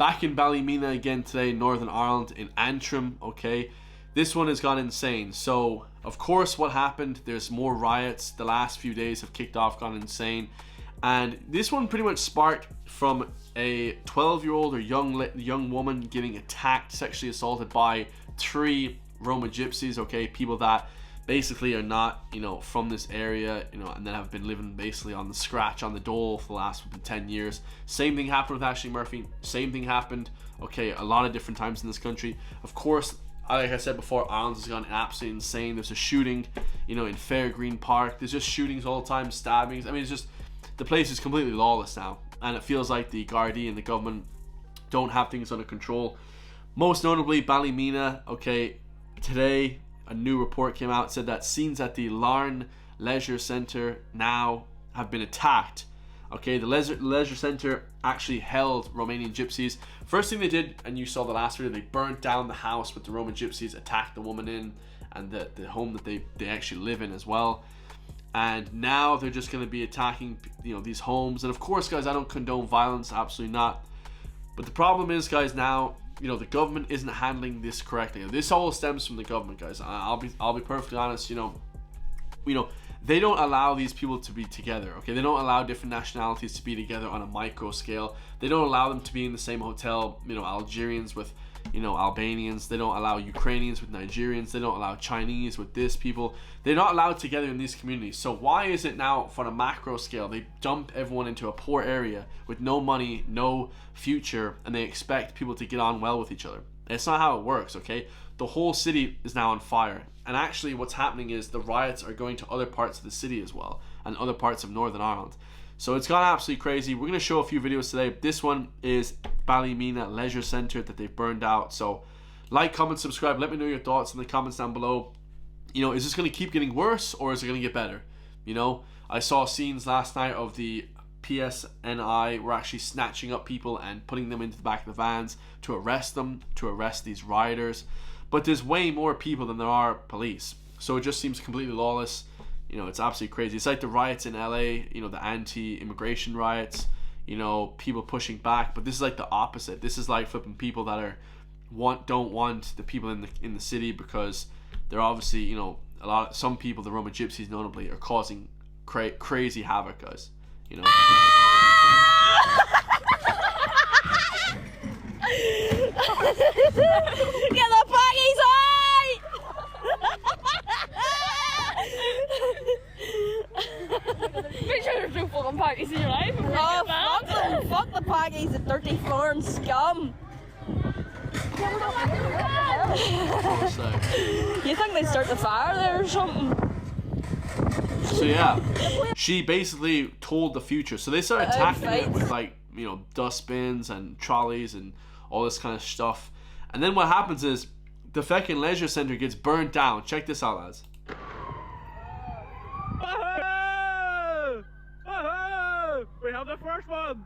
back in Ballymena again today, Northern Ireland, in Antrim, okay? This one has gone insane. So, of course, what happened? There's more riots. The last few days have kicked off, gone insane. And this one pretty much sparked from a 12-year-old or young woman getting attacked, sexually assaulted by 3 Roma gypsies, okay? People that basically are not, you know, from this area, you know, and then have been living basically on the scratch, on the dole for the last 10 years. Same thing happened with Ashley Murphy. Same thing happened, okay, a lot of different times in this country. Of course, like I said before, Ireland has gone absolutely insane. There's a shooting, you know, in Fairgreen Park. There's just shootings all the time, stabbings. I mean, it's just, the place is completely lawless now. And it feels like the Gardaí and the government don't have things under control. Most notably, Ballymena, okay, today a new report came out, said that scenes at the Larne Leisure Centre now have been attacked. Okay, the leisure centre actually held Romanian gypsies. First thing they did, and you saw the last video, they burnt down the house with the Roman gypsies, attacked the woman in, and the home that they actually live in as well. And now they're just going to be attacking, you know, these homes. And of course, guys, I don't condone violence, absolutely not. But the problem is, guys, now, you know, the government isn't handling this correctly. This all stems from the government, guys. I'll be perfectly honest. You know, they don't allow these people to be together. Okay, they don't allow different nationalities to be together on a micro scale. They don't allow them to be in the same hotel. You know, Algerians with, you know, Albanians. They don't allow Ukrainians with Nigerians. They don't allow Chinese with this people. They're not allowed together in these communities. So why is it now, on a macro scale, they dump everyone into a poor area with no money, no future, and they expect people to get on well with each other? It's not how it works, okay? The whole city is now on fire. And actually what's happening is the riots are going to other parts of the city as well, and other parts of Northern Ireland. So it's gone absolutely crazy. We're going to show a few videos today. This one is Ballymena Leisure Centre that they've burned out. So like, comment, subscribe. Let me know your thoughts in the comments down below. You know, is this going to keep getting worse, or is it going to get better? You know, I saw scenes last night of the PSNI were actually snatching up people and putting them into the back of the vans to arrest them, to arrest these rioters. But there's way more people than there are police. So it just seems completely lawless. You know, it's absolutely crazy. It's like the riots in LA, you know, the anti-immigration riots, you know, people pushing back. But this is like the opposite. This is like flipping people that are don't want the people in the city, because they're obviously, you know, some people, the Roma gypsies notably, are causing crazy havoc, guys. You know. Get the baggies away! Make sure there's no fucking baggies in your life. Oh, fuck them! Fuck the baggies, the dirty foreign scum! You think they start the fire there or something? So yeah, she basically told the future. So they started attacking it with, like, you know, dustbins and trolleys and all this kind of stuff. And then what happens is the fucking leisure centre gets burned down. Check this out, lads. We have the first one.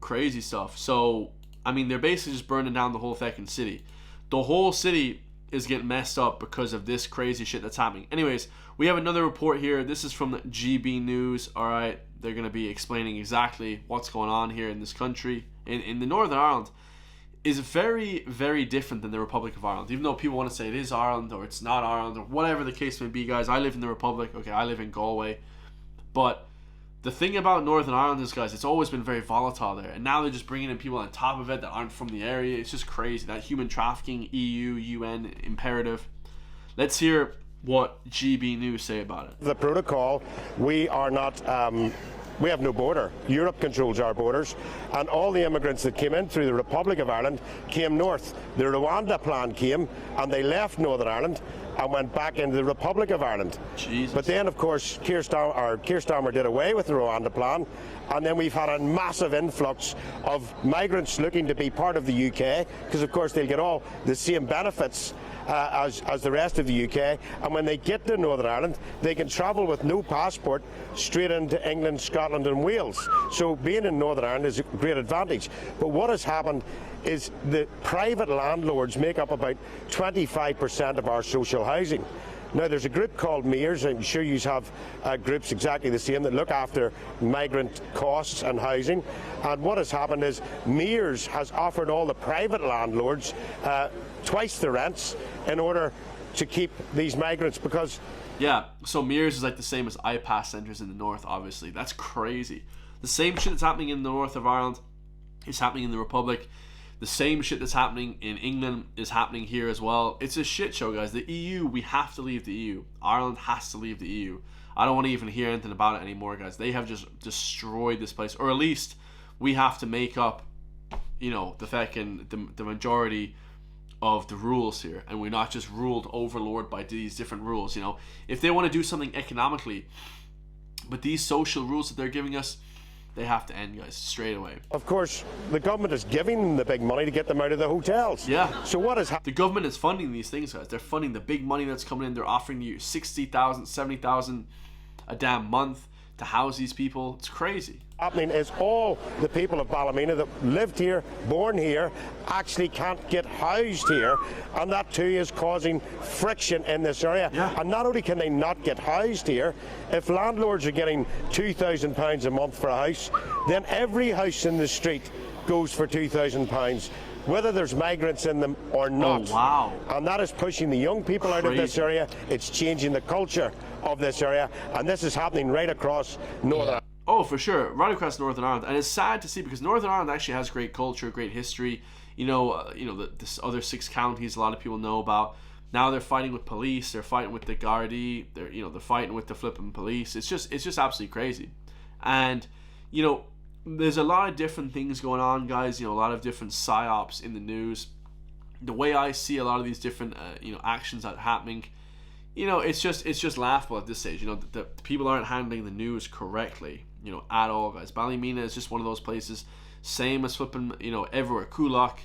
Crazy stuff. So, I mean, they're basically just burning down the whole fucking city. The whole city is getting messed up because of this crazy shit that's happening. Anyways, we have another report here. This is from the GB News. All right, they're going to be explaining exactly what's going on here in this country. In the Northern Ireland is very, very different than the Republic of Ireland. Even though people want to say it is Ireland or it's not Ireland or whatever the case may be, guys. I live in the Republic. Okay, I live in Galway. But the thing about Northern Ireland is, guys, it's always been very volatile there. And now they're just bringing in people on top of it that aren't from the area. It's just crazy. That human trafficking, EU, UN imperative. Let's hear what GB News say about it. The protocol, we are not... we have no border. Europe controls our borders, and all the immigrants that came in through the Republic of Ireland came north. The Rwanda plan came, and they left Northern Ireland and went back into the Republic of Ireland. Jesus. But then, of course, Keir Starmer did away with the Rwanda plan, and then we've had a massive influx of migrants looking to be part of the UK, because, of course, they'll get all the same benefits as the rest of the UK, and when they get to Northern Ireland, they can travel with no passport straight into England, Scotland and Wales. So being in Northern Ireland is a great advantage. But what has happened is the private landlords make up about 25% of our social housing. Now there's a group called MEARS, I'm sure you have groups exactly the same that look after migrant costs and housing, and what has happened is MEARS has offered all the private landlords twice the rents in order to keep these migrants, because yeah, so MEARS is like the same as IPAS centres in the north, obviously. That's crazy. The same shit that's happening in the north of Ireland is happening in the Republic. The same shit that's happening in England is happening here as well. It's a shit show, guys. The EU, we have to leave the EU. Ireland has to leave the EU. I don't want to even hear anything about it anymore, guys. They have just destroyed this place. Or at least we have to make up, you know, the majority of the rules here, and we're not just ruled overlord by these different rules. You know, if they want to do something economically, but these social rules that they're giving us, they have to end, guys, straight away. Of course, the government is giving them the big money to get them out of the hotels. Yeah. So what is the government is funding these things, guys. They're funding the big money that's coming in. They're offering you 60,000, 70,000 a damn month to house these people. It's crazy. Happening is all the people of Ballymena that lived here, born here, actually can't get housed here, and that too is causing friction in this area. Yeah. And not only can they not get housed here, if landlords are getting £2,000 a month for a house, then every house in the street goes for £2,000, whether there's migrants in them or not. Oh, wow. And that is pushing the young people out of this area. It's changing the culture of this area, and this is happening right across Northern Ireland. Oh, for sure, right across Northern Ireland, and it's sad to see because Northern Ireland actually has great culture, great history. This other 6 counties a lot of people know about. Now they're fighting with police, they're fighting with the Gardaí, they're fighting with the flipping police. It's just absolutely crazy, and there's a lot of different things going on, guys. A lot of different psyops in the news. The way I see a lot of these different actions that are happening. It's just laughable at this stage. The people aren't handling the news correctly, at all, guys. Ballymena is just one of those places, same as flipping, everywhere. Coolock,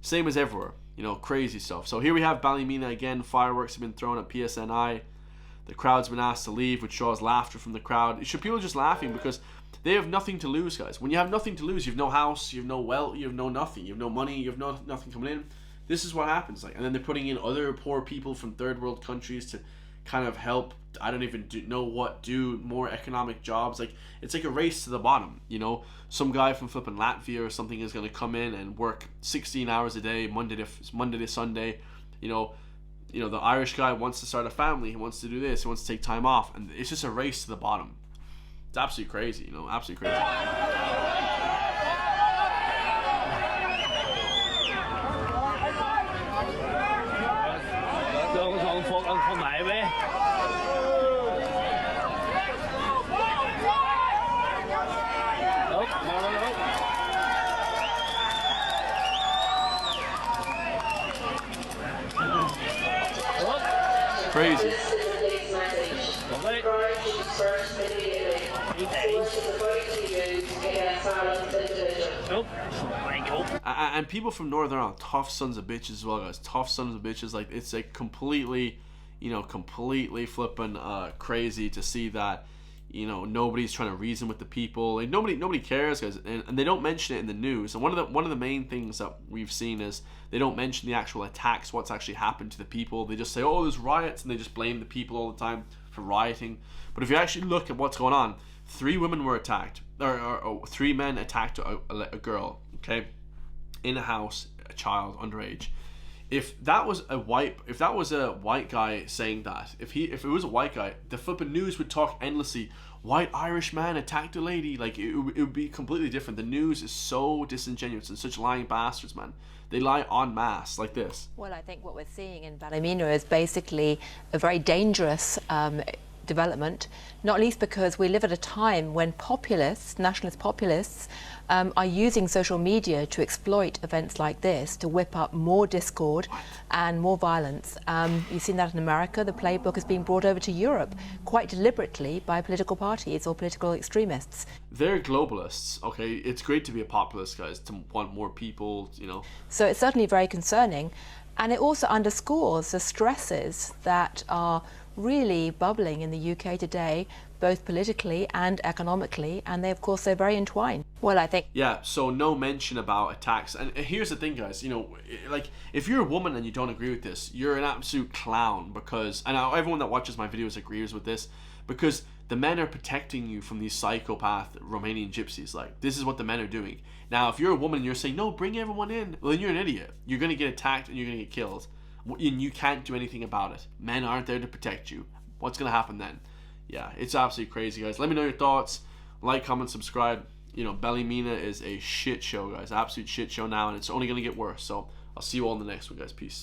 same as everywhere, crazy stuff. So here we have Ballymena again. Fireworks have been thrown at PSNI. The crowd's been asked to leave, which draws laughter from the crowd. People are just laughing because they have nothing to lose, guys. When you have nothing to lose, you have no house, you have no wealth, you have no nothing, you have no money, you have nothing coming in. This is what happens, and then they're putting in other poor people from third world countries to kind of help. I don't even know what, do more economic jobs. It's like a race to the bottom. Some guy from flipping Latvia or something is going to come in and work 16 hours a day, Monday to Sunday. The Irish guy wants to start a family. He wants to do this. He wants to take time off, and it's just a race to the bottom. It's absolutely crazy. Absolutely crazy. Crazy. And people from Northern Ireland, tough sons of bitches as well, guys. Tough sons of bitches. It's completely flipping crazy to see that. Nobody's trying to reason with the people. Nobody cares, guys, and they don't mention it in the news. And one of the main things that we've seen is they don't mention the actual attacks, what's actually happened to the people. They just say, oh, there's riots, and they just blame the people all the time for rioting. But if you actually look at what's going on, 3 women were attacked, or 3 men attacked a girl, okay, in a house, a child, underage. If that was a white guy saying that, if it was a white guy, the flipping news would talk endlessly. White Irish man attacked a lady. It would be completely different. The news is so disingenuous and such lying bastards, man. They lie en masse like this. Well, I think what we're seeing in Ballymena is basically a very dangerous development, not least because we live at a time when nationalist populists, are using social media to exploit events like this to whip up more discord and more violence. You've seen that in America. The playbook is being brought over to Europe quite deliberately by political parties or political extremists. They're globalists, okay? It's great to be a populist, guys, to want more people, So it's certainly very concerning, and it also underscores the stresses that are really bubbling in the UK today, both politically and economically, and they, of course, they're very entwined. Well, I think... Yeah, so no mention about attacks. And here's the thing, guys, you know, like, if you're a woman and you don't agree with this, you're an absolute clown, because, and everyone that watches my videos agrees with this, because the men are protecting you from these psychopath Romanian gypsies. Like, this is what the men are doing. Now, if you're a woman and you're saying, no, bring everyone in, well, then you're an idiot. You're going to get attacked and you're going to get killed. And you can't do anything about it. Men aren't there to protect you. What's going to happen then? Yeah, it's absolutely crazy, guys. Let me know your thoughts. Like, comment, subscribe. You know, BALLYMENA is a shit show, guys. Absolute shit show now, and it's only going to get worse. So, I'll see you all in the next one, guys. Peace.